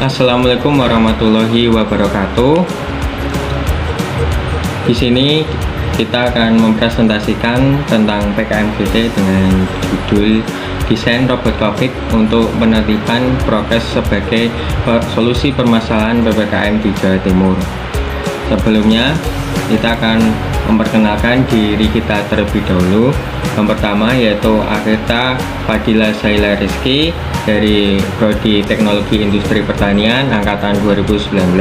Assalamualaikum warahmatullahi wabarakatuh. Di sini kita akan mempresentasikan tentang PKMGT dengan judul Desain Robot COVID untuk penertiban prokes sebagai solusi permasalahan PPKM di Jawa Timur. Sebelumnya, kita akan memperkenalkan diri kita terlebih dahulu. Yang pertama yaitu Akhirta Fadila Zaila Rizky dari Prodi Teknologi Industri Pertanian Angkatan 2019.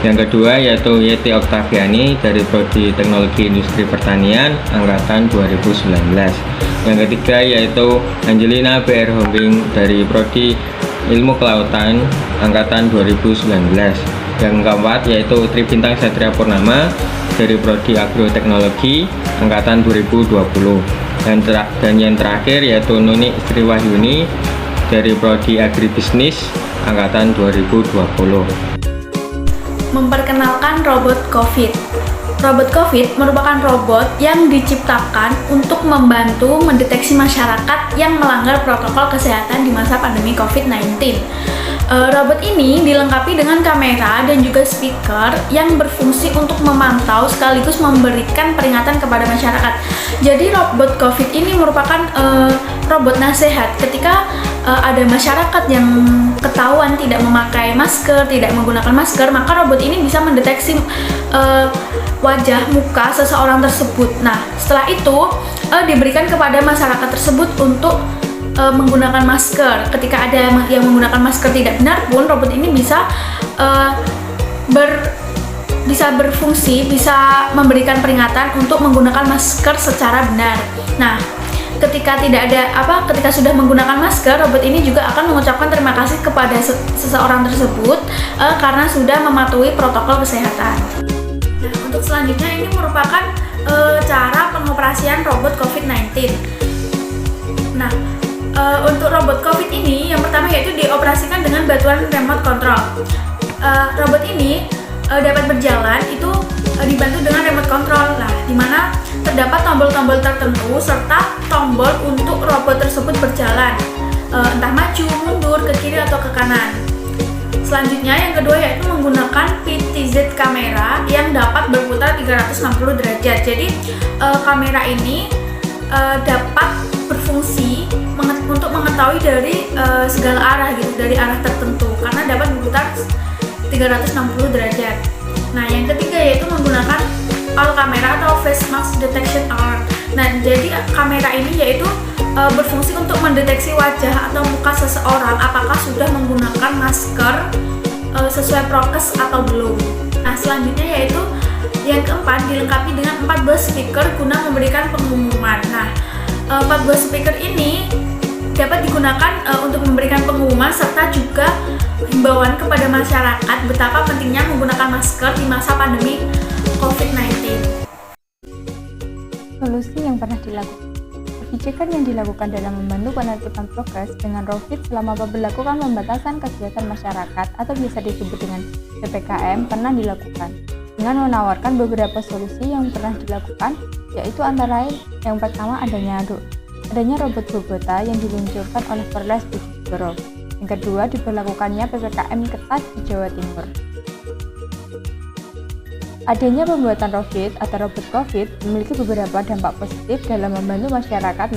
Yang kedua yaitu Yeti Oktaviani dari Prodi Teknologi Industri Pertanian Angkatan 2019. Yang ketiga yaitu Angelina BR Hombing dari Prodi Ilmu Kelautan Angkatan 2019. Yang keempat yaitu Tri Bintang Satria Purnama dari Prodi Agroteknologi Angkatan 2020. Dan yang terakhir yaitu Nuni Sriwahyuni dari Prodi Agribisnis Angkatan 2020. Memperkenalkan robot COVID. Robot COVID merupakan robot yang diciptakan untuk membantu mendeteksi masyarakat yang melanggar protokol kesehatan di masa pandemi COVID-19. Robot ini dilengkapi dengan kamera dan juga speaker yang berfungsi untuk memantau sekaligus memberikan peringatan kepada masyarakat. Jadi robot COVID ini merupakan robot nasihat ketika ada masyarakat yang ketahuan tidak memakai masker, tidak menggunakan masker, maka robot ini bisa mendeteksi wajah muka seseorang tersebut. Nah, setelah itu diberikan kepada masyarakat tersebut untuk menggunakan masker. Ketika ada yang menggunakan masker tidak benar pun, robot ini bisa berfungsi, bisa memberikan peringatan untuk menggunakan masker secara benar. Nah, ketika sudah menggunakan masker, robot ini juga akan mengucapkan terima kasih kepada seseorang tersebut karena sudah mematuhi protokol kesehatan. Nah, untuk selanjutnya ini merupakan cara pengoperasian robot COVID-19. Nah, untuk robot COVID ini yang pertama yaitu dioperasikan dengan bantuan remote control. Robot ini dapat berjalan itu dibantu dengan remote control, di mana terdapat tombol-tombol tertentu serta tombol untuk robot tersebut berjalan, entah maju, mundur, ke kiri atau ke kanan. Selanjutnya yang kedua yaitu menggunakan PTZ kamera yang dapat berputar 360 derajat. Jadi kamera ini dapat berfungsi untuk mengetahui dari segala arah gitu, dari arah tertentu karena dapat berputar 360 derajat. Nah, yang ketiga yaitu menggunakan all kamera atau face mask detection all. Nah, jadi kamera ini yaitu berfungsi untuk mendeteksi wajah atau muka seseorang apakah sudah menggunakan masker sesuai prokes atau belum. Nah, selanjutnya yaitu yang keempat dilengkapi dengan 14 speaker guna memberikan pengumuman. Nah, 14 speaker ini dapat digunakan untuk memberikan pengumuman serta juga himbauan kepada masyarakat betapa pentingnya menggunakan masker di masa pandemi COVID-19. Solusi yang pernah dilakukan. Kebijakan yang dilakukan dalam membantu penertiban prokes dengan ROVID selama memberlakukan pembatasan kegiatan masyarakat atau biasa disebut dengan PPKM pernah dilakukan dengan menawarkan beberapa solusi yang pernah dilakukan, yaitu antara lain yang pertama adanya robot Bobota yang diluncurkan oleh Perles Bojonegoro. Yang kedua diberlakukannya PPKM ketat di Jawa Timur. Adanya pembuatan ROVID atau robot COVID memiliki beberapa dampak positif dalam membantu masyarakat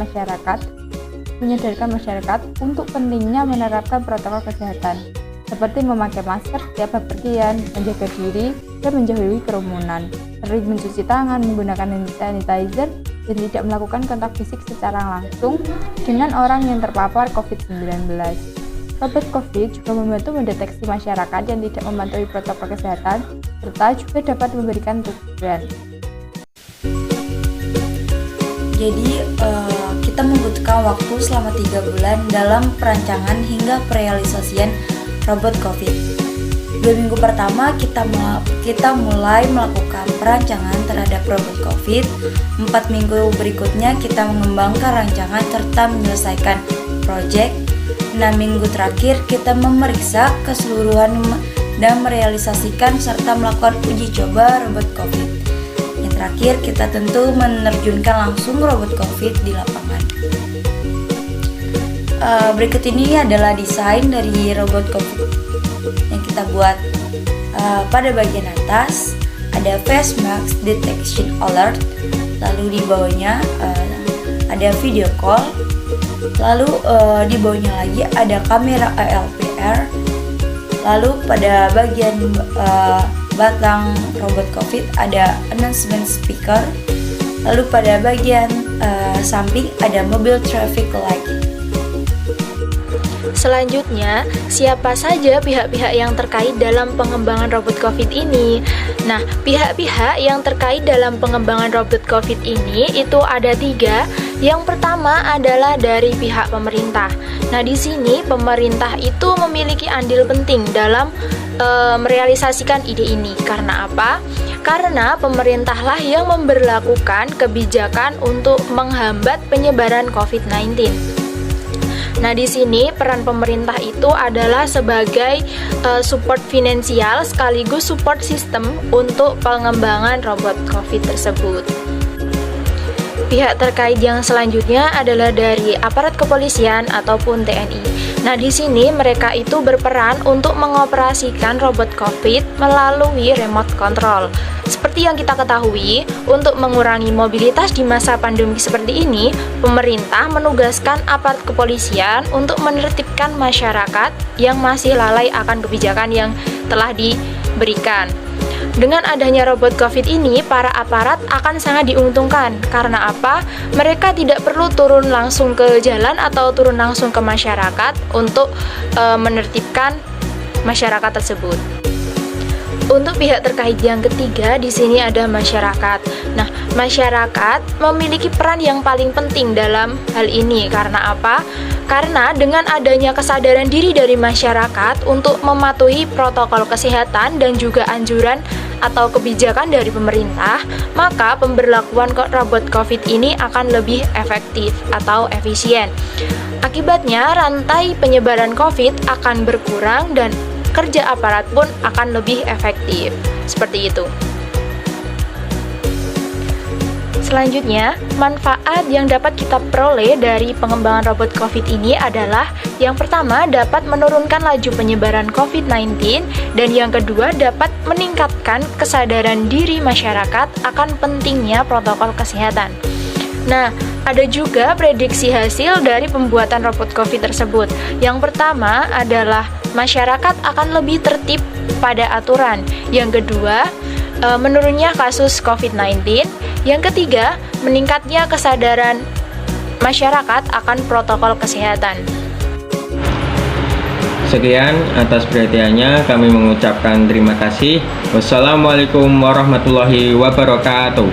menyadarkan masyarakat untuk pentingnya menerapkan protokol kesehatan seperti memakai masker setiap bepergian, menjaga diri, dan menjauhi kerumunan, sering mencuci tangan menggunakan hand sanitizer, dan tidak melakukan kontak fisik secara langsung dengan orang yang terpapar COVID-19. Robot COVID juga membantu mendeteksi masyarakat yang tidak mematuhi protokol kesehatan, serta juga dapat memberikan tujuan. Jadi, kita membutuhkan waktu selama 3 bulan dalam perancangan hingga perealisasian robot COVID. 2 minggu pertama kita mulai melakukan perancangan terhadap robot COVID. 4 minggu berikutnya kita mengembangkan rancangan serta menyelesaikan proyek. 6 minggu terakhir kita memeriksa keseluruhan dan merealisasikan serta melakukan uji coba robot COVID. Yang terakhir kita tentu menerjunkan langsung robot COVID di lapangan. Berikut ini adalah desain dari robot COVID kita buat. Pada bagian atas ada face mask detection alert, lalu di bawahnya ada video call, lalu di bawahnya lagi ada kamera ALPR, lalu pada bagian batang robot COVID ada announcement speaker, lalu pada bagian samping ada mobil traffic light. Selanjutnya, siapa saja pihak-pihak yang terkait dalam pengembangan robot COVID ini? Nah, pihak-pihak yang terkait dalam pengembangan robot COVID ini itu ada 3. Yang pertama adalah dari pihak pemerintah. Nah, di sini pemerintah itu memiliki andil penting dalam merealisasikan ide ini. Karena apa? Karena pemerintahlah yang memberlakukan kebijakan untuk menghambat penyebaran COVID-19. Nah, di sini peran pemerintah itu adalah sebagai support finansial sekaligus support sistem untuk pengembangan robot COVID tersebut. Pihak terkait yang selanjutnya adalah dari aparat kepolisian ataupun TNI. Nah, di sini mereka itu berperan untuk mengoperasikan robot COVID melalui remote control. Seperti yang kita ketahui, untuk mengurangi mobilitas di masa pandemi seperti ini, pemerintah menugaskan aparat kepolisian untuk menertibkan masyarakat yang masih lalai akan kebijakan yang telah diberikan. Dengan adanya robot COVID ini, para aparat akan sangat diuntungkan. Karena apa? Mereka tidak perlu turun langsung ke jalan atau turun langsung ke masyarakat untuk menertibkan masyarakat tersebut. Untuk pihak terkait yang ketiga, di sini ada masyarakat. Nah, masyarakat memiliki peran yang paling penting dalam hal ini. Karena apa? Karena dengan adanya kesadaran diri dari masyarakat untuk mematuhi protokol kesehatan dan juga anjuran atau kebijakan dari pemerintah, maka pemberlakuan robot COVID ini akan lebih efektif atau efisien. Akibatnya, rantai penyebaran COVID akan berkurang dan kerja aparat pun akan lebih efektif. Seperti itu. Selanjutnya, manfaat yang dapat kita peroleh dari pengembangan robot COVID ini adalah yang pertama dapat menurunkan laju penyebaran COVID-19 dan yang kedua dapat meningkatkan kesadaran diri masyarakat akan pentingnya protokol kesehatan. Nah, ada juga prediksi hasil dari pembuatan robot COVID tersebut. Yang pertama adalah masyarakat akan lebih tertib pada aturan. Yang kedua, menurunnya kasus COVID-19. Yang ketiga, meningkatnya kesadaran masyarakat akan protokol kesehatan. Sekian atas perhatiannya, kami mengucapkan terima kasih. Wassalamualaikum warahmatullahi wabarakatuh.